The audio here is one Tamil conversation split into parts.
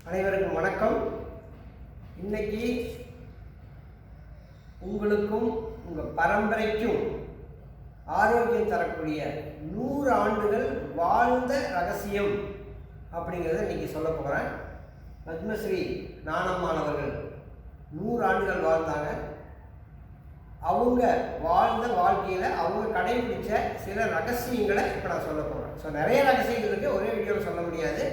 அனைவருக்கும் வணக்கம். இன்னைக்கு உங்களுக்கும் உங்கள் பரம்பரைக்கும் ஆரோக்கியம் தரக்கூடிய 100 ஆண்டுகள் வாழ்ந்த ரகசியம் அப்படிங்கிறத இன்னைக்கு சொல்ல போகிறேன். பத்மஸ்ரீ நாணம்மாள் 100 ஆண்டுகள் வாழ்ந்தாங்க. அவங்க வாழ்ந்த வாழ்க்கையில் அவங்க கடைபிடிச்ச சில ரகசியங்களை இப்போ நான் சொல்ல போகிறேன். ஸோ நிறைய ரகசியங்கள் இருக்குது, ஒரே வீடியோவில் சொல்ல முடியாது.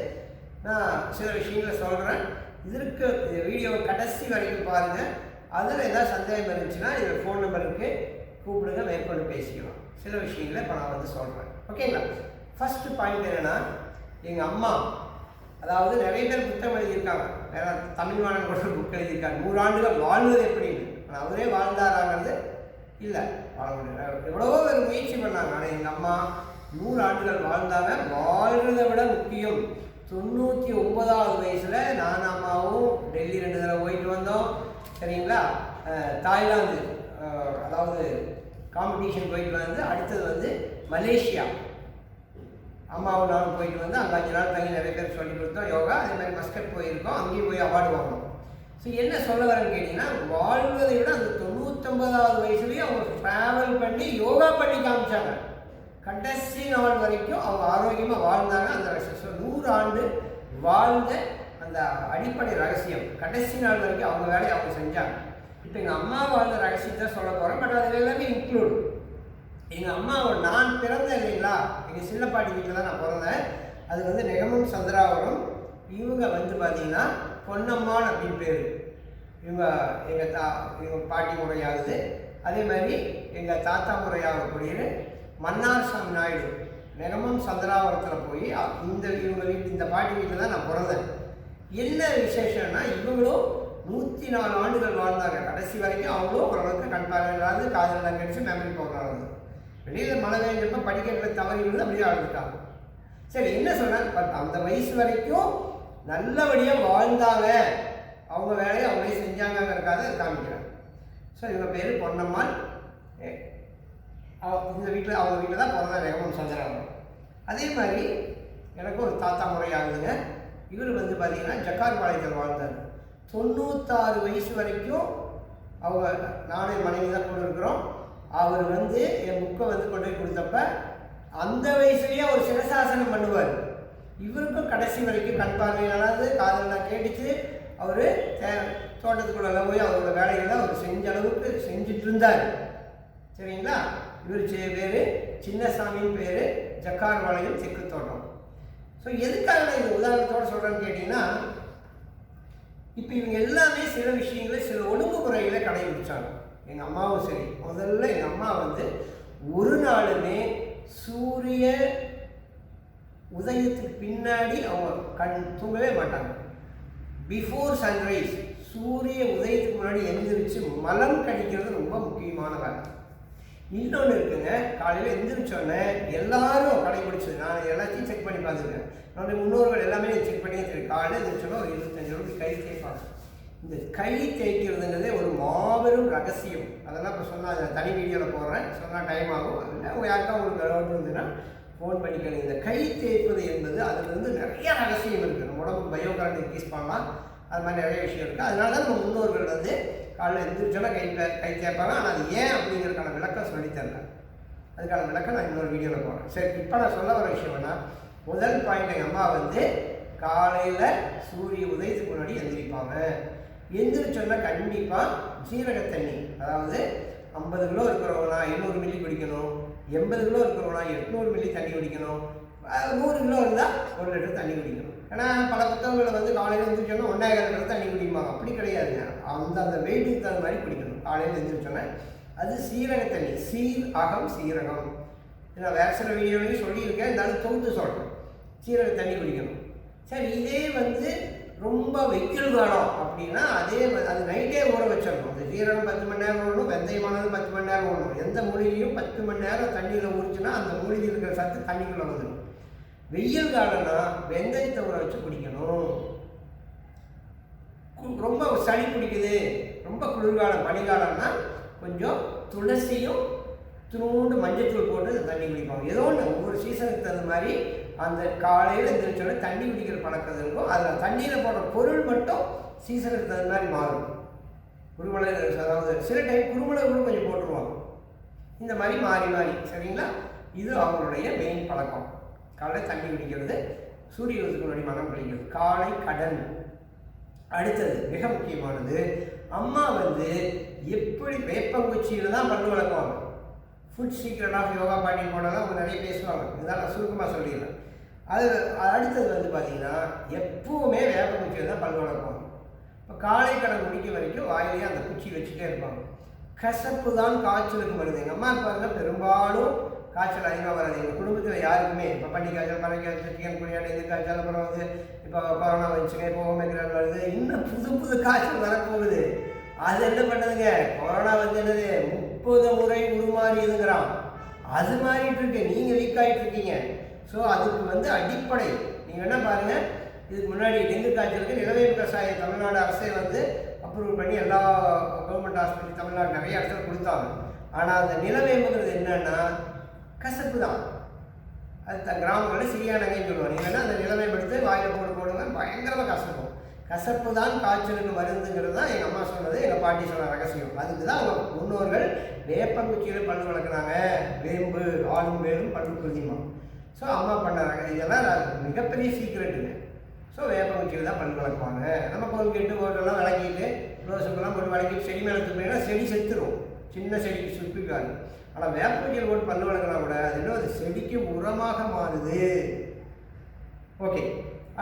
நான் சில விஷயங்களை சொல்கிறேன். இதற்கு வீடியோவை கடைசி வரைக்கும் பாருங்கள். அதில் ஏதாவது சந்தேகம் இருந்துச்சுன்னா இதில் ஃபோன் நம்பருக்கு கூப்பிடுங்க, மேற்கொண்டு பேசிக்கலாம். சில விஷயங்களை இப்போ நான் வந்து சொல்கிறேன். ஓகேங்களா? ஃபஸ்ட்டு பாயிண்ட் என்னென்னா, எங்கள் அம்மா, அதாவது நிறைய பேர் புத்தகம் எழுதியிருக்காங்க, வேற தமிழ்வாணன் கூட புக் எழுதியிருக்காங்க 100 ஆண்டுகள் வாழ்வது எப்படின்னு. ஆனால் அவரே வாழ்ந்தாராங்கிறது இல்லை, வாழ முடியல. எவ்வளவோ பேர் முயற்சி பண்ணாங்க. ஆனால் எங்கள் அம்மா 100 ஆண்டுகள் வாழ்ந்தாங்க. வாழ்கிறத விட முக்கியம், 99வது வயசில் நான் அம்மாவும் டெல்லி 2 தடவை போயிட்டு வந்தோம். சரிங்களா? தாய்லாந்து, அதாவது காம்படிஷன் போயிட்டு வந்து, அடுத்தது வந்து மலேசியா அம்மாவும் நானும் போயிட்டு வந்து அங்கே 5 நாள் தங்கி நிறைய பேர் சொல்லிக் கொடுத்தோம் யோகா. அதே மாதிரி மஸ்கட் போயிருக்கோம், அங்கேயும் போய் அவார்டு வாங்கணும். ஸோ என்ன சொல்ல வரேன்னு கேட்டிங்கன்னா, வாழ்வதை விட அந்த 99வது வயசுலேயும் அவங்க ட்ராவல் பண்ணி யோகா பண்ணி காமிச்சாங்க. கடைசி நாள் வரைக்கும் அவங்க ஆரோக்கியமாக வாழ்ந்தாங்க. அந்த 100 ஆண்டு வாழ்ந்த அந்த அடிப்படை ரகசியம், கடைசி நாள் வரைக்கும் அவங்க வேலையை அவங்க செஞ்சாங்க. இப்போ எங்கள் அம்மா வாழ்ந்த ரகசியத்தை சொல்ல போகிறேன். பட் அதில் எல்லாமே இன்க்ளூடு. எங்கள் அம்மா, நான் பிறந்தேன் இல்லைங்களா, எங்கள் சின்னப்பாட்டி வீட்டில் தான் நான் பிறந்தேன். அது வந்து நெகமம் சந்திராவரம். இவங்க வந்து பார்த்தீங்கன்னா பொன்னம்மாள் அப்படின்னு பேர். இவங்க எங்கள் பாட்டி முறையாகுது. அதே மாதிரி எங்கள் தாத்தா முறையாகக்கூடியது மன்னார் சாமி நாயுடு. நெகமம் சந்திராவரத்தில் போய் இவங்க வீட்டு, இந்த பாட்டி வீட்டில் தான் நான் பிறந்தேன். என்ன விசேஷம்னா, இவங்களும் 104 ஆண்டுகள் வாழ்ந்தாங்க. கடைசி வரைக்கும் அவங்களும் ஓரளவுக்கு கண்பார்வையில்லாது, காதலாம் கிடைச்சி மெமரி போடுறாங்க. வெளியில் மழை பெஞ்சப்போ படிக்கட்டில் தவறி விழுந்து அப்படியே அழுதுட்டாங்க. சரி, என்ன சொன்னாங்க, பட் அந்த வயசு வரைக்கும் நல்லபடியாக வாழ்ந்தாங்க, அவங்க வேலையை அவங்களே செஞ்சாங்கிறதுக்காக காமிக்கிறாங்க. ஸோ இவங்க பேர் பொன்னம்மாள். இந்த வீட்டில், அவங்க வீட்டில் தான் பிறந்த நெகமம் சந்திராவரம். அதே மாதிரி எனக்கு ஒரு தாத்தா முறை ஆகுதுங்க. இவர் வந்து பார்த்தீங்கன்னா ஜக்கார்பாளையத்தில் வாழ்ந்தார். 96 வயசு வரைக்கும் அவங்க, நானே மனைவி தான் கூட இருக்கிறோம். அவர் வந்து என் புக்கை வந்து கொண்டு போய் கொடுத்தப்ப அந்த வயசுலேயே அவர் சிரசாசனம் பண்ணுவார். இவருக்கும் கடைசி வரைக்கும் கண் பார்வையானது, காதலாம் கேட்டுச்சு. அவர் தோட்டத்துக்குள்ளே போய் அவரோட வேலைகளை அவர் செஞ்ச அளவுக்கு செஞ்சுட்டு இருந்தார். சரிங்களா? இவர் பேர் சின்னசாமின்னு பேர், ஜக்கார்பாளையம் தெற்கு தோட்டம். ஸோ எதுக்காக நான் இந்த உதாரணத்தோடு சொல்கிறேன்னு கேட்டிங்கன்னா, இப்போ இவங்க எல்லாமே சில விஷயங்களை, சில ஒழுங்குமுறைகளை கடைபிடிச்சாங்க. எங்கள் அம்மாவும் சரி, முதல்ல எங்கள் அம்மா வந்து ஒரு நாளுமே சூரிய உதயத்துக்கு பின்னாடி அவங்க தூங்கவே மாட்டாங்க. பிஃபோர் சன்ரைஸ், சூரிய உதயத்துக்கு முன்னாடி எழுந்திரிச்சு மலம் கடிக்கிறது ரொம்ப முக்கியமான வேலை. இன்னொன்று இருக்குங்க, காலையில் எழுந்திரிச்சோன்னே எல்லாரும் கடைபிடிச்சது, நான் எல்லாத்தையும் செக் பண்ணி பார்த்துருக்கேன். என்னுடைய முன்னோர்கள் எல்லாமே செக் பண்ணி வச்சுருக்கேன். காலையில் எழுந்திரிச்சோன்னா ஒரு 25 ரூபாய்க்கு கை தேய்ப்பாங்க. இந்த கை தேய்க்கிறதுங்கிறதே ஒரு மாபெரும் ரகசியம். அதெல்லாம் இப்போ சொன்னால் அதை தனி வீடியோவில் போடுறேன், சொன்னால் டைம் ஆகும். அதில் யாருக்கா உங்களுக்கு டவுட் இருந்ததுன்னா ஃபோன் பண்ணிக்கணும். இந்த கை தேய்ப்பது என்பது அதுலேருந்து நிறைய ரகசியம் இருக்குது. நம்ம உடம்பு பயோகரண்ட் இன்க்ரீஸ் பண்ணலாம், அது மாதிரி நிறைய விஷயம் இருக்குது. அதனால தான் நம்ம முன்னோர்கள் வந்து காலையில் எழுந்திரிச்சோன்னா கை தேய்ப்பாங்க. ஆனால் அது ஏன் அப்படிங்கிறதுக்கான விளக்கம் சொல்லித்தரல. அதுக்கான விளக்கம் நான் இன்னொரு வீடியோவில் போடுறேன். சரி, இப்போ நான் சொல்ல வர விஷயம்னா, முதல் பாயிண்ட், எங்கள் அம்மா வந்து காலையில் சூரிய உதயத்துக்கு முன்னாடி எழுந்திரிப்பாங்க. எழுந்திரிச்சோன்னா கண்டிப்பாக சீரக தண்ணி, அதாவது 50 கிலோ இருக்கிறவங்களா 800 மில்லி குடிக்கணும், 80 கிலோ இருக்கிறவங்களா 800 மில்லி தண்ணி குடிக்கணும், 100 கிலோ இருந்தால் 1 லிட்டர் தண்ணி குடிக்கணும். ஏன்னா பல புத்தகங்களில் வந்து காலையில் எழுந்திரிச்சோன்னா 1.5 லிட்டர் தண்ணி குடிக்குவாங்க. அப்படி கிடையாதுங்க. அந்த வெயிட்டுக்கு தகுந்த மாதிரி குடிக்கணும். காலையில் எழுந்திரிச்சோன்னே அது சீரக தண்ணி, அகம் சீரகம். நான் வேறு சில வீடியோலையும் சொல்லியிருக்கேன், இருந்தாலும் தொகுத்து சொல்கிறேன். சீரக தண்ணி குடிக்கணும். சரி, இதே வந்து ரொம்ப வெயில் காலம் அப்படின்னா அது நைட்டே ஊற வச்சிடணும். அந்த சீரகம் 10 மணி நேரம் ஓடணும், வெந்தயமானது 10 மணி நேரம் ஓடணும். எந்த மூலிகையும் 10 மணி நேரம் தண்ணியில் ஊறிச்சுன்னா அந்த மூலிகை இருக்கிற சத்து தண்ணிக்குள்ளே வந்துடும். வெயில் காலம்னா வெந்தயத்தை ஊற வச்சு குடிக்கணும். ரொம்ப சளி பிடிக்குது, ரொம்ப குளிர்காலம் பனிக்காலம்னா கொஞ்சம் துளசியும் துணூண்டு மஞ்சத்தூள் போட்டு தண்ணி குடிப்பாங்க. ஏதோ ஒன்று ஒவ்வொரு சீசனுக்கு தகுந்த மாதிரி அந்த காலையில் எழுந்திரிச்சோட தண்ணி குடிக்கிற பழக்கம் இருக்கும். அதில் தண்ணியில் போடுற பொருள் மட்டும் சீசனுக்கு தகுந்த மாதிரி மாறும். குருமிளகு, அதாவது சில டைம் குருமிளகு கூட கொஞ்சம் போட்டுருவாங்க. இந்த மாதிரி மாறி மாறி, சரிங்களா? இது அவங்களுடைய மெயின் பழக்கம். காலை தண்ணி குடிக்கிறது, சூரிய உதயத்துக்கு முன்னாடி மனம் கழிக்கிறது, காலை கடன். அடுத்தது மிக முக்கியமானது, அம்மா எப்படி வேப்பங்குச்சியில் தான் பல்லு வளர்க்குவாங்க. ஃபுட் சீக்ரெட் ஆஃப் யோகா பாட்டி போனால் அவங்க நிறைய பேசுவாங்க. இதுதான் நான் சுருக்கமாக சொல்லிடுறேன். அது அடுத்தது பார்த்தீங்கன்னா எப்பவுமே வேப்பங்குச்சியில் தான் பல்லு வளர்க்குவாங்க. இப்போ காலை கடன் முடிக்க வரைக்கும் வாயிலேயே அந்த குச்சி வச்சுட்டே இருப்பாங்க. கசப்பு தான் காய்ச்சலுக்கு வருது. எங்கள் அம்மா இருப்பாங்க, பெரும்பாலும் காய்ச்சல் அதிகமாக வராது. எங்கள் குடும்பத்தில் யாருக்குமே இப்போ பன்னி காய்ச்சல், பறவை காய்ச்சல், சிக்கன் குடியாடு, இந்த காய்ச்சல், அப்புறம் இப்போ கொரோனா வந்துச்சுங்க, இப்போ ஓமிக்ரான் வருது, இன்னும் புது புது காய்ச்சல் வரப்போகுது. அது என்ன பண்ணுதுங்க, கொரோனா என்னது 30 முறை உருமாறியதுங்கிறான். அது மாறிட்டு இருக்கு, நீங்கள் வீக் ஆகிட்டு இருக்கீங்க. ஸோ அதுக்கு அடிப்படை நீங்கள் என்ன பாருங்கள், இதுக்கு முன்னாடி டெங்கு காய்ச்சலுக்கு நிலவேம்பு கஷாயம் தமிழ்நாடு அரசே அப்ரூவ் பண்ணி எல்லா கவர்மெண்ட் ஹாஸ்பிட்டல் தமிழ்நாடு நிறைய இடத்துல கொடுத்தாங்க. ஆனால் அந்த நிலவேம்புங்கிறது என்னன்னா கசப்பு தான். அது கிராமங்களில் சிறியா நகைன்னு சொல்லுவாங்க. இல்லைன்னா அந்த நிலவேம்பு எடுத்து வாயில் போடுங்க, பயங்கரமாக கசக்கும். கசப்பு தான் காய்ச்சலுக்கு மருந்துங்கிறது தான் எங்கள் அம்மா சொன்னது, எங்கள் பாட்டி சொன்ன ரகசியம். அதுக்கு தான் அவங்க முன்னோர்கள் வேப்பங்குச்சியில் பல்லு வளர்க்குறாங்க. வேம்பு ஆளும் வேலும் பல்லு குருதிமா. ஸோ அம்மா பண்ண இதெல்லாம் மிகப்பெரிய சீக்கிரட்டுங்க. ஸோ வேப்பங்குச்சியில் தான் பல்லு வளர்க்குவாங்க. நம்ம கோல்கேட்டு ஓட்டெல்லாம் விளக்கிட்டு க்ளோஸுக்கெல்லாம் போட்டு வளக்கிட்டு செடி மேலே துப்பினா செடி செத்துரும், சின்ன செடிக்கு சுப்பிக்காது. ஆனால் வேப்பங்குச்சியில் போட்டு பல்லு வளர்க்குனா கூட அது இன்னும் அது செடிக்கு உரமாக மாறுது. ஓகே,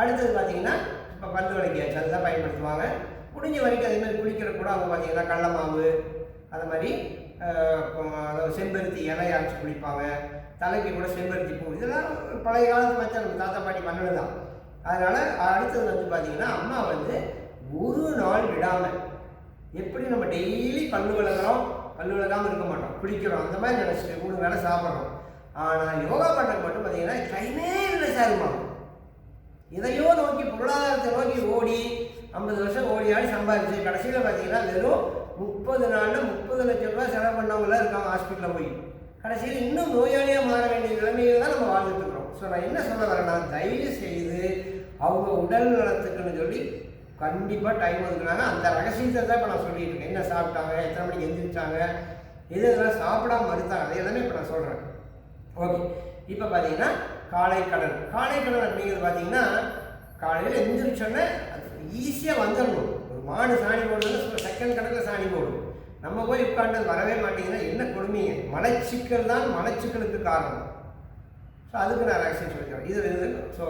அடுத்தது பார்த்தீங்கன்னா இப்போ பல்லு விளக்கியாச்சு, அதுதான் பயன்படுத்துவாங்க. முடிஞ்ச வரைக்கும் அதேமாதிரி குளிக்கிற கூட அவங்க பார்த்தீங்கன்னா கடல மாவு, அது மாதிரி அதாவது செம்பருத்தி இலை அரைச்சி குளிப்பாங்க. தலைக்கு கூட செம்பருத்தி பூ, இதெல்லாம் பழைய காலத்து வச்சா நம்ம தாத்தா பாட்டி பண்ணது தான். அதனால் அடுத்தது பார்த்தீங்கன்னா அம்மா ஒரு நாள் விடாமல், எப்படி நம்ம டெய்லி பல்லு விளக்குறோம், பல்லு விளக்காமல் இருக்க மாட்டோம், குளிக்கிறோம், அந்த மாதிரி நினச்சிட்டு 3 வேளை சாப்பிட்றோம். ஆனால் யோகா பண்ணுறது மட்டும் பார்த்தீங்கன்னா டைமே இல்லை சாருமா. இதையோ நோக்கி பொருளாதாரத்தை நோக்கி ஓடி 50 வருஷம் ஓடி ஆடி சம்பாதிச்சு கடைசியில் பார்த்தீங்கன்னா வெறும் 30 நாளில் 30 லட்சம் ரூபாய் செலவு பண்ணவங்களாம் இருக்காங்க ஹாஸ்பிட்டலில் போய். கடைசியில் இன்னும் நோயாளியாக மாற வேண்டிய நிலைமையில் தான் நம்ம வாழ்ந்துட்டு இருக்கிறோம். ஸோ நான் என்ன சொல்ல வரேன்னா, தயவு செய்து அவங்க உடல் நலத்துக்குன்னு சொல்லி கண்டிப்பாக டைம் ஒதுக்குனாங்க. அந்த ரகசியத்தை தான் இப்போ நான் சொல்லிட்டு இருக்கேன். என்ன சாப்பிட்டாங்க, எத்தனை மணிக்கு எந்திரிச்சாங்க, இதெல்லாம் சாப்பிடாம மறுத்தாங்க, அதை எல்லாமே இப்போ நான் சொல்கிறேன். ஓகே, இப்போ பார்த்தீங்கன்னா காலை கடன். காலை கடன் அப்படிங்கிறது பார்த்தீங்கன்னா காலையில் எந்திரிச்சோன்னே அது ஈஸியாக வந்துடணும். ஒரு மாடு சாணி போடுறதுன்னு செகண்ட் கணக்கில் சாணி போடும். நம்ம போய் உட்காந்து வரவே மாட்டேங்கன்னா என்ன கொடுமைங்க. மலச்சிக்கல் தான் மலச்சிக்கலுக்கு காரணம். ஸோ அதுக்கு நான் ரகசியம் சொல்லிக்கிறேன். இது ஸோ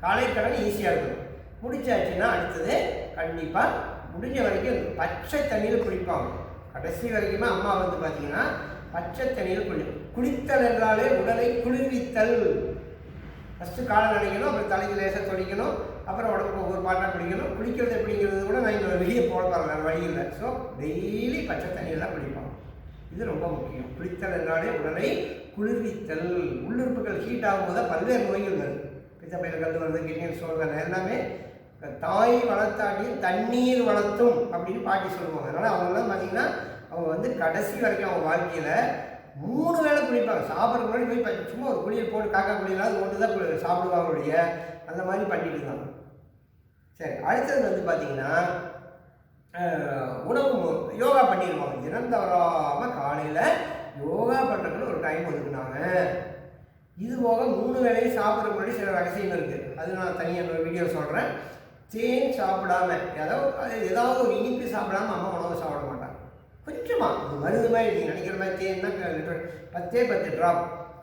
காலை கடன் ஈஸியாக இருக்கணும். முடிச்சாச்சுன்னா அடுத்தது கண்டிப்பாக முடிஞ்ச வரைக்கும் பச்சை தண்ணியில் குளிப்பாங்க. கடைசி வரைக்குமே அம்மா பார்த்தீங்கன்னா பச்சை தண்ணியில் குளித்தல் என்றாலே உடலை குளிர்வித்தல். ஃபஸ்ட்டு காலை நினைக்கணும், அப்புறம் தலைக்கு லேசாக தொடிக்கணும், அப்புறம் உடம்புக்கு ஒவ்வொரு பாட்டாக குளிக்கணும். குளிக்கிறது எப்படிங்கிறது கூட நான் இங்கே வெளியே போட போகிறேன், வழி இல்லை. ஸோ டெய்லி பச்சை தண்ணியில் தான் குளிப்பாங்க. இது ரொம்ப முக்கியம். குளித்தல் என்றாலே உடலை குளிர்வித்தல். உள்ளுறுப்புகள் ஹீட் ஆகும்போது தான் பல்வேறு நோய்கள் வருது. பித்தப்பையில் கல் வருது, கிட்னி ஸ்டோன், எல்லாமே தாய் வளர்த்தாட்டி தண்ணீர் வளர்த்தும் அப்படின்னு பாட்டி சொல்லுவாங்க. அதனால் அவங்கெல்லாம் பார்த்தீங்கன்னா அவங்க கடைசி வரைக்கும் அவங்க வாழ்க்கையில் 3 வேளை குளிப்பாங்க. சாப்பிட்ற முன்னாடி போய் சும்மா ஒரு குளியல் போட்டு காக்கா குளியலாவது போட்டு தான் சாப்பிடுவாங்களுடைய அந்த மாதிரி பண்ணிட்டு இருந்தாங்க. சரி, அடுத்தது பார்த்தீங்கன்னா உணவு யோகா பண்ணிடுவாங்க. தினம் தவறாமல் காலையில் யோகா பண்ணுறதுன்னு ஒரு டைம் ஒதுக்குனாங்க. இது போக 3 வேளையும் சாப்பிட்ற முன்னாடி சில ரகசியம் இருக்குது. அது நான் தனியாக ஒரு வீடியோ சொல்கிறேன். தேன் சாப்பிடாம, ஏதாவது ஒரு இனிப்பு சாப்பிடாம அம்மா உணவு சாப்பிட மாட்டாங்க. கொஞ்சமாக இது மருந்து மாதிரி நீங்கள் நினைக்கிற மாதிரி தேன்னா 10 ட்ராப்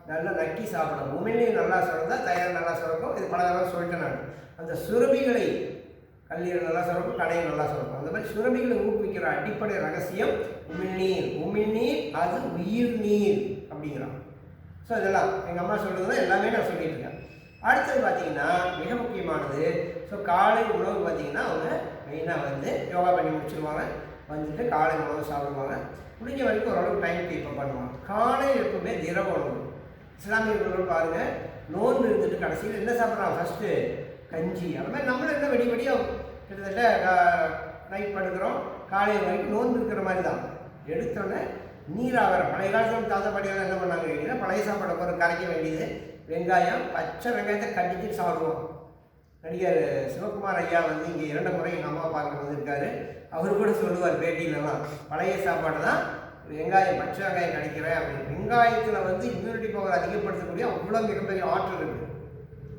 நல்லா நக்கி சாப்பிடணும். உமிழ்நீர் நல்லா சுரந்தா தயார் நல்லா சுரக்கும். இது பல தடவை சொல்லிட்டேன் நான். அந்த சுரபிகளை கல்லீரல் நல்லா சுரக்கும், கடையில் நல்லா சுரக்கும். அந்த மாதிரி சுரபிகளை ஊக்குவிக்கிற அடிப்படை ரகசியம் உமிழ்நீர். உமிழ்நீர் அது உயிர் நீர் அப்படிங்கிறான். ஸோ இதெல்லாம் எங்கள் அம்மா சொல்கிறது தான் எல்லாமே நான் சொல்லிட்டு இருக்கேன். அடுத்தது பார்த்தீங்கன்னா மிக முக்கியமானது, ஸோ காலை உணவு பார்த்தீங்கன்னா அவங்க மெயினாக யோகா பண்ணி முடிச்சுருவாங்க. காலை உணவு சாப்பிடுவாங்க. முடிஞ்ச வரைக்கும் ஓரளவுக்கு டைம் கீப்பப் பண்ணுவாங்க. காலை எப்பவுமே திரவ உணவு. இஸ்லாமியர்கள் பாருங்கள், நோன்பு இருந்துட்டு கடைசியில் என்ன சாப்பிட்றாங்க, ஃபஸ்ட்டு கஞ்சி. அது மாதிரி நம்மளும் என்ன வெடியாக கிட்டத்தட்ட நைட் படுக்கிறோம், காலையில் வரைக்கும் நோன்பு இருக்கிற மாதிரி தான். எடுத்தோடனே நீராகிற பழைய காலத்தில் தாத்தா பாட்டியெல்லாம் என்ன பண்ணாங்க கேட்டிங்கன்னா, பழைய சாப்பாடை கூட கரைக்க வேண்டியது வெங்காயம், பச்சை வெங்காயத்தை கடிச்சு சாப்பிடுவோம். நடிகர் சிவகுமார் ஐயா வந்து இங்கே 2 முறை எங்கள் அம்மா பார்க்க வந்திருக்காரு. அவரு கூட சொல்லுவார் பேட்டியிலலாம், பழைய சாப்பாடு தான் வெங்காயம், பச்சை வெங்காயம் கடிக்கிறேன் அப்படின்னு. வெங்காயத்தில் வந்து இம்யூனிட்டி பவர் அதிகப்படுத்தக்கூடிய அவ்வளோ மிகப்பெரிய ஆற்றல் இருக்குது.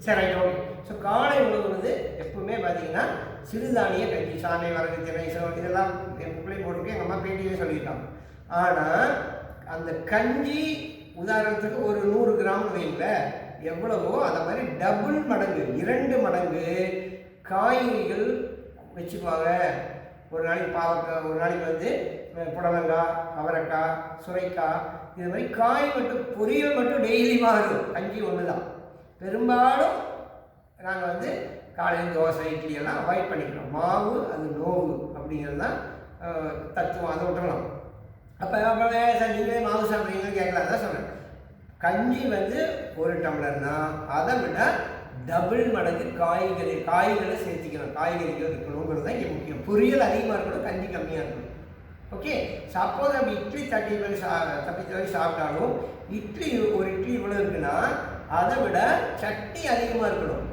சரி, ஓகே. ஸோ காலை உணவு வந்து எப்பவுமே பார்த்தீங்கன்னா சிறுதானிய கஞ்சி, சாமை, வரகு, திணை, சோறு இதெல்லாம் என் புக்கிலையும் போட்டுருக்கு, எங்கள் அம்மா பேட்டியிலே சொல்லியிருக்காங்க. ஆனால் அந்த கஞ்சி உதாரணத்துக்கு ஒரு 100 கிராம் வைங்களேன், எவ்வளவோ அந்த மாதிரி டபுள் மடங்கு 2 மடங்கு காய்கறிகள் வச்சுக்குவாங்க. ஒரு நாளைக்கு பாவக்காய், ஒரு நாளைக்கு வந்து புடலங்காய், அவரைக்காய், சுரைக்காய், இது மாதிரி காய் மட்டும் பொரியல் மட்டும் டெய்லி மாறும். கஞ்சி ஒன்று தான். பெரும்பாலும் நாங்கள் வந்து காலையில் தோசை, இட்லி எல்லாம் அவாய்ட் பண்ணிக்கிறோம். மாவு அது நோவு அப்படிங்கிறது தான் தத்துவம். அதை விட்டுறலாம். அப்போ சார் நீங்களே மாவு சாப்பிட்றீங்கன்னு கேட்கலாம். தான் சொல்கிறேன், கஞ்சி வந்து 1 டம்ளர்னா அதை விட டபுள் மடங்கு காய்களை சேர்த்திக்கணும். காய்கறிகள் இருக்கணுங்கிறது தான் இங்கே முக்கியம். பொரியல் அதிகமாக இருக்கணும், கஞ்சி கம்மியாக இருக்கணும். ஓகே. சப்போஸ் அப்படி இட்லி தட்டி வரை சாப்பிட்டாலும் இட்லி ஒரு இட்லி இவ்வளோ இருக்குன்னா அதை விட சட்னி அதிகமாக இருக்கணும்.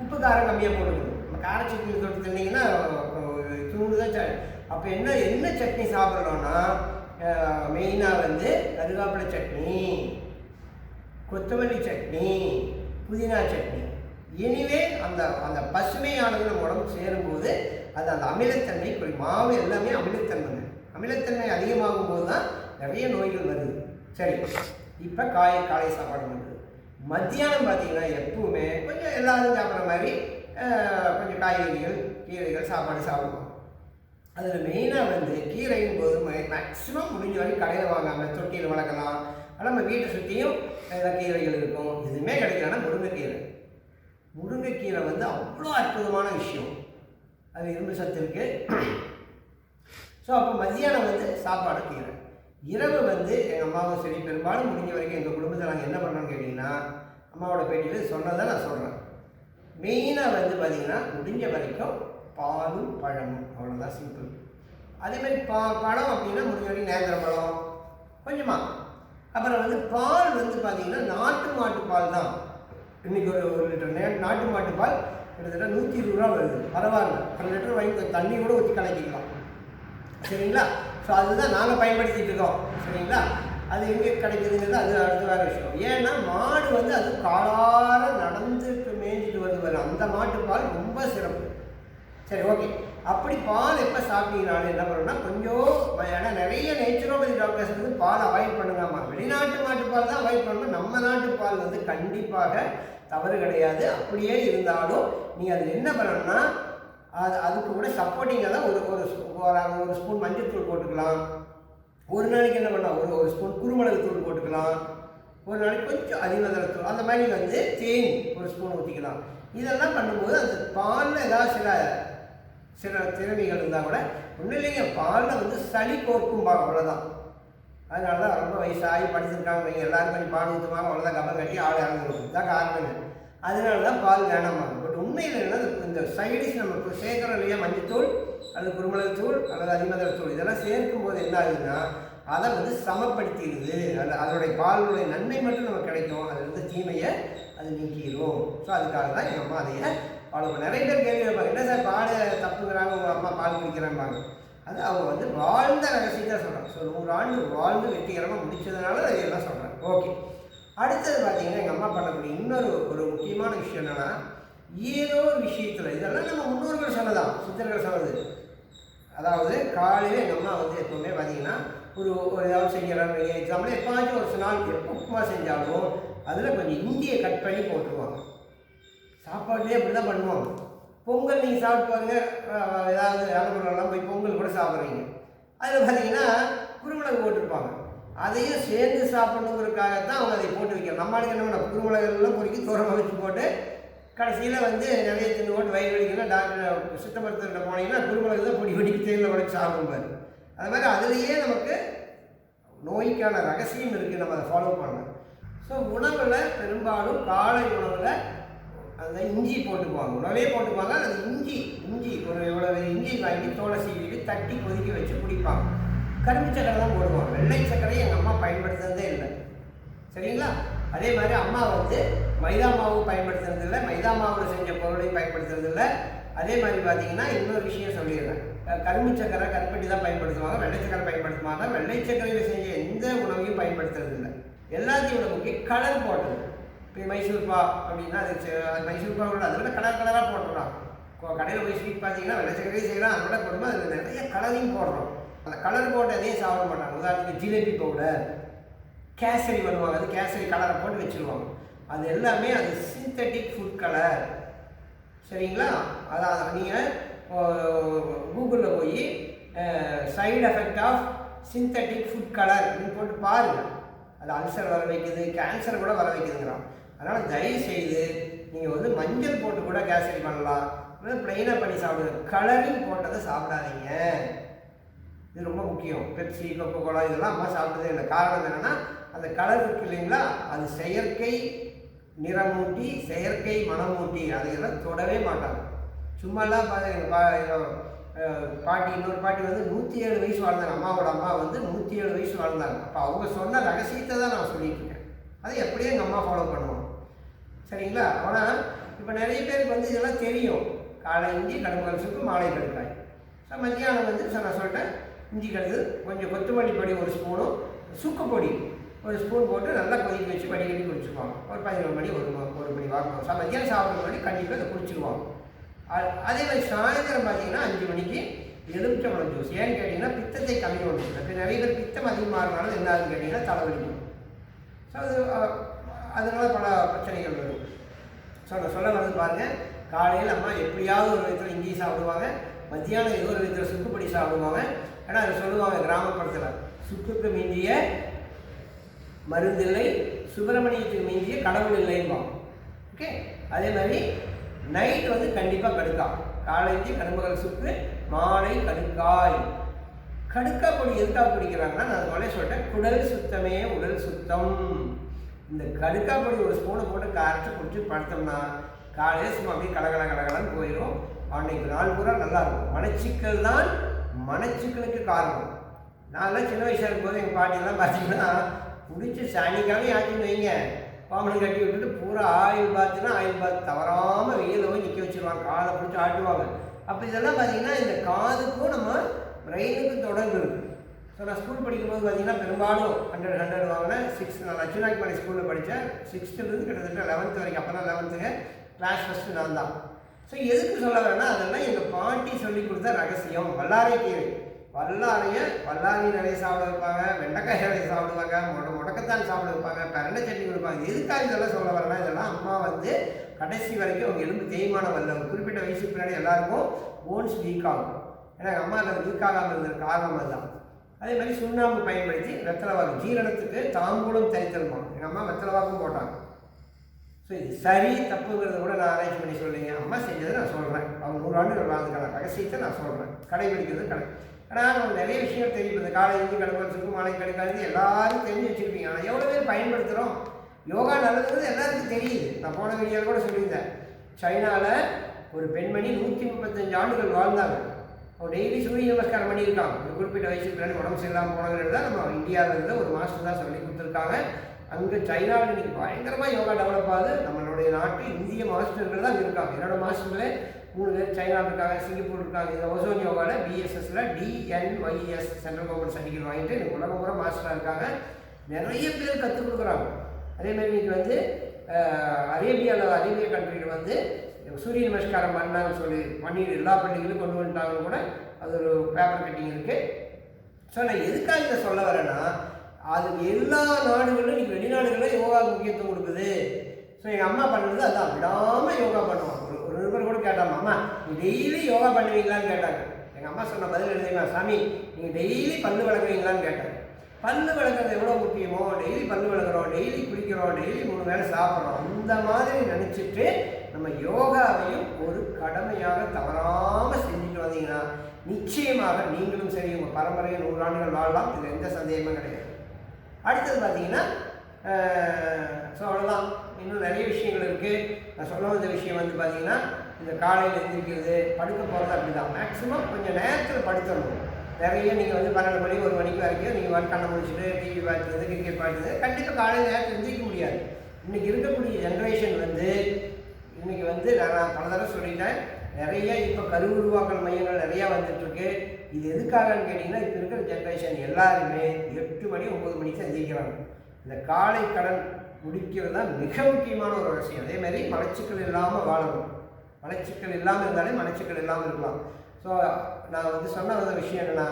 உப்பு காரம் கம்மியாக போட்டுக்கணும். நம்ம கார சட்னி தொட்டு தின்னீங்கன்னா தூண்டு தான். அப்போ என்ன சட்னி சாப்பிட்றோன்னா மெயினாக வந்து கருவேப்பிலை சட்னி, கொத்தமல்லி சட்னி, புதினா சட்னி. எனிவே அந்த அந்த பசுமையானது நம்ம உடம்பு சேரும்போது அது அந்த அமிலத்தன்மை குறையும். மாவு எல்லாமே அமிலத்தன்மை அதிகமாகும் போது தான் நிறைய நோய்கள் வருது. சரி, இப்போ காலை சாப்பாடு வருது. மத்தியானம் பார்த்தீங்கன்னா எப்பவுமே கொஞ்சம் எல்லாரும் சாப்பிட்ற மாதிரி கொஞ்சம் காய்கறிகள், கீரைகள் சாப்பாடு சாப்பிடுவோம். அதில் மெயினாக வந்து கீரையும் போது மேக்ஸிமம் முடிஞ்ச வரைக்கும் கடையில் வாங்காமல் தொட்டியில் வளர்க்கலாம். ஆனால் நம்ம வீட்டை சுற்றியும் கீரைகள் இருக்கும். எதுவுமே கிடைக்கலன்னா முருங்கைக்கீரை வந்து அவ்வளோ அற்புதமான விஷயம். அது இரும்பு சத்து இருக்குது. ஸோ அப்போ மத்தியானம் வந்து சாப்பாடு கீரை. இரவு வந்து எங்கள் அம்மாவும் சரி, பெரும்பாலும் முடிஞ்ச வரைக்கும் எங்கள் குடும்பத்தில் நாங்கள் என்ன பண்ணோன்னு கேட்டிங்கன்னா, அம்மாவோட பேட்டியில் சொன்னதை நான் சொல்கிறேன். மெயினாக வந்து பார்த்திங்கன்னா முடிஞ்ச வரைக்கும் பாலும் பழமும், அவ்வளோதான், சிம்பிள். அதேமாதிரி பழம் அப்படின்னா முடிஞ்ச வரைக்கும் நேந்திரம் பழம் கொஞ்சமாக. அப்புறம் வந்து பால் வந்து பார்த்திங்கன்னா நாட்டு மாட்டு பால் தான். இன்றைக்கி ஒரு லிட்டர் நாட்டு மாட்டு பால் கிட்டத்தட்ட 120 ரூபா வருது. பரவாயில்ல, 1 லிட்டர் வாங்கி தண்ணி கூட ஊற்றி கலக்கிக்கலாம். சரிங்களா? ஸோ அதுதான் நாங்கள் பயன்படுத்திகிட்டு இருக்கோம். சரிங்களா? அது எங்கே கிடைக்குதுங்கிறது அது அடுத்த வேறு விஷயம். ஏன்னா மாடு வந்து அது காலார நடந்துட்டு மேய்ஞ்சிட்டு வருது. அந்த மாட்டு பால் ரொம்ப சிறப்பு. சரி, ஓகே. அப்படி பால் எப்போ சாப்பிட்டீங்கனாலும் என்ன பண்ணணும்னா கொஞ்சம், ஏன்னா நிறைய நேச்சுரோபதி டாக்டர்ஸ் வந்து பால் அவாய்ட் பண்ணுங்கம்மா. வெளிநாட்டு மாட்டுப்பால் தான் அவாய்ட் பண்ணணும். நம்ம நாட்டு பால் வந்து கண்டிப்பாக தவறு கிடையாது. அப்படியே இருந்தாலும் நீங்கள் அதில் என்ன பண்ணணும்னா அதுக்கு கூட சப்போர்ட்டிங்காக தான் ஒரு ஸ்பூன் மஞ்சள் தூள் போட்டுக்கலாம். ஒரு நாளைக்கு என்ன பண்ணலாம், ஒரு ஸ்பூன் குருமிளகு தூள் போட்டுக்கலாம். ஒரு நாளைக்கு கொஞ்சம் அதிமதுர தூள், அந்த மாதிரி வந்து தேன் ஒரு ஸ்பூன் ஊற்றிக்கலாம். இதெல்லாம் பண்ணும்போது அந்த பாலில் ஏதாவது சில திறமைகள் இருந்தால் கூட ஒன்றும் இல்லைங்க, பாலில் வந்து சளி கோர்க்கும்பாங்க, அவ்வளோதான். அதனால தான் ரொம்ப வயசாகி படிச்சிருக்காங்க வைங்க, எல்லோரும் கொஞ்சம் பால் ஊற்றுவாங்க, அவ்வளோதான், கபம் கட்டி ஆள் இறந்துடும். இதுதான் காரணங்க. அதனால தான் பால் வேணாமாங்க. பட் உண்மையில் என்னன்னா இந்த சைடிஷ் நம்ம சேர்க்குறோம் இல்லையா, மஞ்சத்தூள் அல்லது குருமிளகு தூள் அல்லது அதிமதுர தூள், இதெல்லாம் சேர்க்கும் போது என்ன ஆகுதுன்னா அதை வந்து சமப்படுத்திடுது. அதனுடைய பாலுடைய நன்மை மட்டும் நமக்கு கிடைக்கும், அதில் இருந்து தீமையை அது நீக்கிடும். ஸோ அதுக்காக தான் எங்கள் அம்மா அதையை ஃபாலோ பண்ண. நிறைய பேர் கேள்வி வைப்பாங்க, என்ன சார் பால் தப்புங்கிறாங்க, உங்கள் அம்மா பால் குடிக்கிறாம்பாங்க. அது அவங்க வந்து வாழ்ந்த ரகசியத்தை சொல்கிறாங்க. ஸோ 100 ஆண்டு வாழ்ந்து வெற்றிகரமாக முடிச்சதுனால இதெல்லாம் சொல்கிறாங்க. ஓகே. அடுத்தது பார்த்தீங்கன்னா எங்கள் அம்மா பண்ணக்கூடிய இன்னொரு முக்கியமான விஷயம் என்னென்னா, ஏதோ ஒரு விஷயத்தில், இதெல்லாம் நம்ம முன்னோர்கள் சொன்னதான், சித்தர்கள் சொன்னது. அதாவது காலையில் எங்கள் அம்மா வந்து எப்போவுமே பார்த்தீங்கன்னா ஒரு ஏதாவது செய்யலாம், எக்ஸாம்பிள் எப்பாச்சும் ஒரு நாள் எப்போ உப்புமா செஞ்சாலும் அதில் கொஞ்சம் இஞ்சியை கட் பண்ணி போட்டுருவாங்க. சாப்பாடுலேயே அப்படி தான் பண்ணுவாங்க. பொங்கல் நீங்கள் சாப்பிட்டு பாருங்கள், ஏதாவது வேலைப்படலாம் போய் பொங்கல் கூட சாப்பிட்றீங்க, அதில் பார்த்தீங்கன்னா குருமிளகு போட்டிருப்பாங்க. அதையும் சேர்ந்து சாப்பிடணுங்கிறதுக்காகத்தான் அவங்க அதை போட்டு வைக்கணும். நம்மளுக்கு என்ன பண்ண, குருமிளகுலாம் பொறுக்கி தூரமாக வச்சு போட்டு கடைசியில் வந்து நிறைய தின்னு போட்டு வயிறு வலிக்கலாம். டாக்டர் சித்த மருத்துவர்கிட்ட போனீங்கன்னா குருமிளகு தான் பொடி தேயில உடச்சி சாப்பிடுவார். அது மாதிரி அதுலேயே நமக்கு நோய்க்கான ரகசியம் இருக்குது, நம்ம அதை ஃபாலோ பண்ணலாம். ஸோ உணவில் பெரும்பாலும் காலை உணவில் அந்த இஞ்சி போட்டுக்குவாங்க, உணவே போட்டுக்குவாங்க. அது இஞ்சி ஒரு இவ்வளோ இஞ்சி வாங்கி தோலை சீவிட்டு தட்டி கொதிக்க வச்சு குடிப்பாங்க. கரும்பு சக்கரை தான் போடுவோம். வெள்ளை சக்கரையை எங்கள் அம்மா பயன்படுத்துறதே இல்லை. சரிங்களா? அதே மாதிரி அம்மா வந்து மைதா மாவு பயன்படுத்துறதில்லை, மைதா மாவில் செஞ்ச பொருளையும் பயன்படுத்துறதில்லை. அதே மாதிரி பார்த்தீங்கன்னா இன்னொரு விஷயம் சொல்லிடுறேன். கரும்பு சக்கரை கருப்பட்டி தான் பயன்படுத்துவாங்க, வெள்ளை சக்கரை பயன்படுத்துவாங்க. வெள்ளை சக்கரையில் செஞ்ச எந்த உணவையும் பயன்படுத்துறதில்லை. எல்லாத்தையும் விட முக்கியம் கலர் போட்டது. இப்போ மைசூர்பா அப்படின்னா அது மைசூர்பா கூட அதில் கலர் கலராக போட்டுடுறாங்க. கடையில் போய் ஸ்வீட் பார்த்தீங்கன்னா வெள்ளை சக்கரையும் செய்யலாம், அதோட போடும்போது அதில் நிறைய கலரையும் போடுறோம். அந்த கலர் போட்டதையும் சாப்பிட மாட்டாங்க. உதாரணத்துக்கு ஜிலேபி பவுடர், கேசரி பண்ணுவாங்க, அது கேசரி கலரை போட்டு வச்சுருவாங்க. அது எல்லாமே அது சிந்தட்டிக் ஃபுட் கலர். சரிங்களா? அதான் நீங்கள் கூகுளில் போய் side effect of synthetic food colour அப்படின்னு போட்டு பாருங்கள். அது அல்சர் வர வைக்குது, கேன்சர் கூட வர வைக்குதுங்கிறான். அதனால் தயவுசெய்து நீங்கள் வந்து மஞ்சள் போட்டு கூட கேசரி பண்ணலாம், ப்ளைனாக பண்ணி சாப்பிடுங்க. கலரிங் போட்டதை சாப்பிடாதீங்க. இது ரொம்ப முக்கியம். பெப்சி, கொக்கோ கோலா இதெல்லாம் அம்மா சாப்பிட்டதே இல்லை. காரணம் என்னென்னா அந்த கலர் இருக்கு இல்லைங்களா, அது செயற்கை நிறமூட்டி, செயற்கை மனமூட்டி, அதையெல்லாம் தொடவே மாட்டாங்க. சும்மாலாம் பாட்டி இன்னொரு பாட்டி வந்து 107 வயசு வாழ்ந்தாங்க. அம்மாவோட அம்மா வந்து 107 வயசு வாழ்ந்தாங்க. அப்போ அவங்க சொன்ன ரகசியத்தை தான் நான் சொல்லிட்டு இருக்கேன். அதை எப்படியும் எங்கள் அம்மா ஃபாலோ பண்ணுவோம். சரிங்களா? ஆனால் இப்போ நிறைய பேருக்கு வந்து இதெல்லாம் தெரியும். காலை இஞ்சி கடுகு சுக்கு, மாலை கடுக்காய். ஸோ மத்தியானம் வந்து நான் சொல்லிட்டேன், இஞ்சி கடுகு, கொஞ்சம் கொத்தமல்லி பொடி 1 ஸ்பூனும், சுக்கு பொடி 1 ஸ்பூன் போட்டு நல்லா கொதிக்க வச்சு வடிகட்டி குடிச்சுக்குவாங்க. ஒரு 11 மணி ஒரு மணி வாங்கணும். மத்தியானம் சாப்பிட்ற முன்னாடி கண்டிப்பாக அதை குடிச்சிடுவாங்க. அதே மாதிரி சாயந்தரம் பார்த்தீங்கன்னா 5 மணிக்கு எலுமிச்சம்பழம் ஜூஸ். ஏன்னு கேட்டிங்கன்னா பித்தத்தை கம்மி பண்ணுறது. இப்போ நிறைய பேர் பித்தம் அதிகமாக இருந்தாலும் என்ன ஆகுதுன்னு கேட்டிங்கன்னா தலைவலிக்கும். ஸோ அதனால் பல பிரச்சனைகள் வரும். ஸோ நான் சொல்ல வந்து பாருங்கள், காலையில் அம்மா எப்படியாவது ஒரு விதத்தில் இஞ்சி சாப்பிடுவாங்க, மத்தியானம் ஏதோ ஒரு விதத்தில் சுக்குப்பொடி சாப்பிடுவாங்க. ஏன்னா அது சொல்லுவாங்க கிராமப்புறத்தில், சுக்குக்கு மிஞ்சிய மருந்தில்லை, சுப்பிரமணியத்துக்கு மிஞ்சிய கடவுள் இல்லைம்பாங்க. ஓகே? அதே மாதிரி நைட் வந்து கண்டிப்பாக கடுக்காய். காலைக்கு கரும்புகள் சுக்கு, மாலை கடுக்காய். கடுக்காய் பொடி எதுக்காக குடிக்கிறாங்கன்னா, நான் முதலே சொல்லிட்டேன், குடல் சுத்தமே உடல் சுத்தம். இந்த கடுக்காய் பொடி 1 ஸ்பூனை போட்டு கரைச்சி குடிச்சு படுத்தோம்னா காலையில் சும்மா அப்படியே கலகலன்னு போயிடும். அன்னைக்கு நாள் பூரா நல்லாயிருக்கும். மனச்சிக்கல் தான் மனச்சிக்கலுக்கு காரணம். நான்லாம் சின்ன வயசாக இருக்கும்போது எங்கள் பாட்டியெல்லாம் பார்த்தீங்கன்னா குடிச்சு சனிக்கிழமை ஆச்சுன்னு வைங்க, பாம்பளை கட்டி விட்டுட்டு பூரா ஆயில் பாத் தவறாமல் வெயில போய் நிற்க வச்சுருவாங்க, காலை பிடிச்சி ஆட்டுவாங்க. அப்போ இதெல்லாம் பார்த்தீங்கன்னா இந்த காதுக்கும் நம்ம பிரெயினுக்கும் தொடர்பு இருக்குது. ஸோ நான் ஸ்கூல் படிக்கும்போது பார்த்தீங்கன்னா பெரும்பாலும் 100 வாங்கினேன். 6 நான் லட்சுமிநாயக்கி ஸ்கூலில் படித்தேன். 6th கிட்டத்தட்ட 11th வரைக்கும். அப்போ தான் 11th கிளாஸ் ஃபஸ்ட்டு நான் தான். ஸோ எதுக்கு சொல்ல வரேன்னா, அதெல்லாம் எங்கள் பாட்டி சொல்லி கொடுத்த ரகசியம். வல்லாரை கீரை, வல்லாரி நிறைய சாப்பிட வைப்பாங்க, வெண்டைக்காய் நிறைய சாப்பிடுவாங்க, முடக்கத்தான் சாப்பிட வைப்பாங்க, பிரண்டை சட்னி கொடுப்பாங்க. எதுக்காக இதெல்லாம் சொல்ல வரேன்னா, இதெல்லாம் அம்மா வந்து கடைசி வரைக்கும் அவங்க எலும்பு தேய்மானம் வரல. ஒரு குறிப்பிட்ட வயசுக்கு பின்னாடி எல்லாருக்கும் போன்ஸ் வீக் ஆகும். ஏன்னா எங்கள் அம்மா அதை வீக் ஆகாமல் இருந்தது காரணம் அதுதான். அதே மாதிரி சுண்ணாம்பு பயன்படுத்தி வெத்தலைவாக்கு ஜீரணத்துக்கு தாம்பூலம் தரித்தல்மா. எங்கள் அம்மா வெத்தலைவாக்கும் போட்டாங்க. ஸோ இது சரி தப்புங்கிறத கூட நான் ஆராய்ச்சி பண்ணி சொல்லுங்க. அம்மா செஞ்சதை நான் சொல்கிறேன். அவங்க 100 ஆண்டுகள் வாழ்ந்துக்கான ரகசியத்தை நான் சொல்கிறேன். கடைபிடிக்கிறது ஆனால் நம்ம நிறைய விஷயம் தெரியும். இந்த காலை இஞ்சி கடுகு சுக்கு, மாலை கடுக்காது எல்லாரும் தெரிஞ்சு வச்சுருப்பீங்க. ஆனால் எவ்வளோ பேர் பயன்படுத்துகிறோம்? யோகா நல்லதுங்கிறது எல்லாருக்கும் தெரியுது. நான் போன வீடியோவில் கூட சொல்லியிருந்தேன். சைனாவில் ஒரு பெண்மணி 135 ஆண்டுகள் வாழ்ந்தாங்க. அவங்க டெய்லி சூரிய நமஸ்காரம் பண்ணியிருக்காங்க. ஒரு குறிப்பிட்ட வயசுக்கு பின்னாடி உடம்பு சரியில்லாமல் போனது தான் நம்ம இந்தியாவில் இருந்த ஒரு மாஸ்டர் தான் சொல்லி கொடுத்துருக்காங்க. அங்கே சைனாவில் இன்றைக்கி பயங்கரமாக யோகா டெவலப் ஆகுது. நம்மளுடைய நாட்டு இந்திய மாஸ்டர்கள் தான் இருக்காங்க. என்னோட மாஸ்டர்களே 3 பேர் சைனாவில் இருக்காங்க, சிங்கப்பூர் இருக்காங்க. இந்த ஓசோன் யோகாவில் பிஎஸ்எஸ்ல DNYS சென்ட்ரல் கவர்மெண்ட் சர்டிஃபிகேட் வாங்கிட்டு எனக்கு உலகம் பூரா மாஸ்டராக இருக்காங்க. நிறைய பேர் கற்றுக் கொடுக்குறாங்க. அதேமாதிரி இன்றைக்கி வந்து அரேபிய கண்ட்ரியில் வந்து சூரிய நமஸ்காரம் பண்ணாங்கன்னு சொல்லி எல்லா பள்ளிகளும் கொண்டு வந்துட்டாங்கன்னு கூட அது ஒரு பேப்பர் கட்டிங் இருக்குது. ஸோ நான் எதுக்காக இதை சொல்ல வரேன்னா, அது எல்லா நாடுகளிலும் இன்றைக்கி வெளிநாடுகளில் யோகாவுக்கு முக்கியத்துவம் கொடுக்குது. ஸோ எங்கள் அம்மா பண்ணுறது அதான், விடாமல் யோகா பண்ணுவாங்க. ஒரு நிருபர் கூட கேட்டாங்க, அம்மா நீ டெய்லி யோகா பண்ணுவீங்களான்னு கேட்டாங்க. எங்கள் அம்மா சொன்ன பதில் எழுதுங்களா, சாமி நீங்கள் டெய்லி பல்லு விளக்குவீங்களான்னு கேட்டாங்க. பல்லு விளக்குறது எவ்வளோ முக்கியமோ, டெய்லி பல்லு விளக்குறோம், டெய்லி குளிக்கிறோம், டெய்லி 3 வேளை சாப்பிட்றோம், இந்த மாதிரி நினச்சிட்டு நம்ம யோகாவையும் ஒரு கடமையாக தவறாமல் செஞ்சுட்டு வந்தீங்கன்னா நிச்சயமாக நீங்களும் சரி உங்கள் பரம்பரையை 100 ஆண்டுகள் வாழலாம். இதில் எந்த சந்தேகமும் கிடையாது. அடுத்தது பார்த்தீங்கன்னா ஸோ அவ்வளோதான். இன்னும் நிறைய விஷயங்கள் இருக்குது. நான் சொல்ல வந்த விஷயம் வந்து பார்த்தீங்கன்னா, இந்த காலையில் எழுந்திரிக்கிறது, படுக்க போகிறது அப்படி தான். மேக்ஸிமம் கொஞ்சம் நேரத்தில் படுத்துடணும். நிறைய நீங்கள் வந்து 12 மணி 1 மணிக்கு வரைக்கும் நீங்கள் கண்ணை முடிச்சுட்டு டிவி பார்த்துறது கிரிக்கெட் பார்த்துறது கண்டிப்பாக காலையில் நேரத்தில் எந்திரிக்க முடியாது. இன்றைக்கி இருக்கக்கூடிய ஜென்ரேஷன் வந்து இன்றைக்கி வந்து நான் பல தடவை சொல்லிட்டேன், நிறைய இப்போ கருவுருவாக்கல் மையங்கள் நிறையா வந்துட்டுருக்கு. இது எதுக்காகன்னு கேட்டிங்கன்னா, இப்போ இருக்கிற ஜென்ரேஷன் எல்லாருமே 8 மணி 9 மணிக்கு எந்திரிக்கிறாங்க. இந்த காலை கடன் முடிக்கிறது தான் மிக முக்கியமான ஒரு விஷயம். அதேமாதிரி மலச்சிக்கல் இல்லாமல் வாழணும். மலச்சிக்கல் இல்லாமல் இருந்தாலே மலச்சிக்கல் இல்லாமல் இருக்கலாம். ஸோ நான் வந்து சொன்ன விஷயம் என்னென்னா,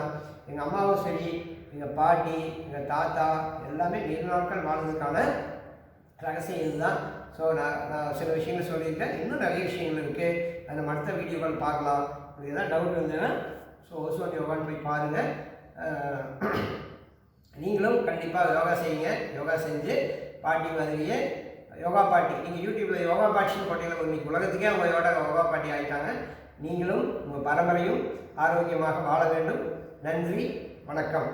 எங்கள் அம்மாவும் சரி, எங்கள் பாட்டி, எங்கள் தாத்தா எல்லாமே நீண்ட நாட்கள் வாழ்ந்ததுக்கான ரகசியம் இதுதான். ஸோ நான் சில விஷயங்கள் சொல்லியிருக்கேன். இன்னும் நிறைய விஷயங்கள் இருக்குது. அதை நம்ம அடுத்த வீடியோக்கள் பார்க்கலாம். அப்படி எதாவது டவுட் இருந்ததுன்னா ஓசோன் யோகான்னு போய் பாருங்கள். நீங்களும் கண்டிப்பாக யோகா செய்யுங்க. யோகா செஞ்சு பாட்டி மாதிரியே யோகா பாட்டி, நீங்கள் யூடியூப்பில் யோகா பாட்டின்னு போட்டிங்கன்னா இன்றைக்கி உலகத்துக்கே அவங்க யோகா பாட்டி ஆகிட்டாங்க. நீங்களும் உங்கள் பரம்பரையும் ஆரோக்கியமாக வாழ வேண்டும். நன்றி, வணக்கம்.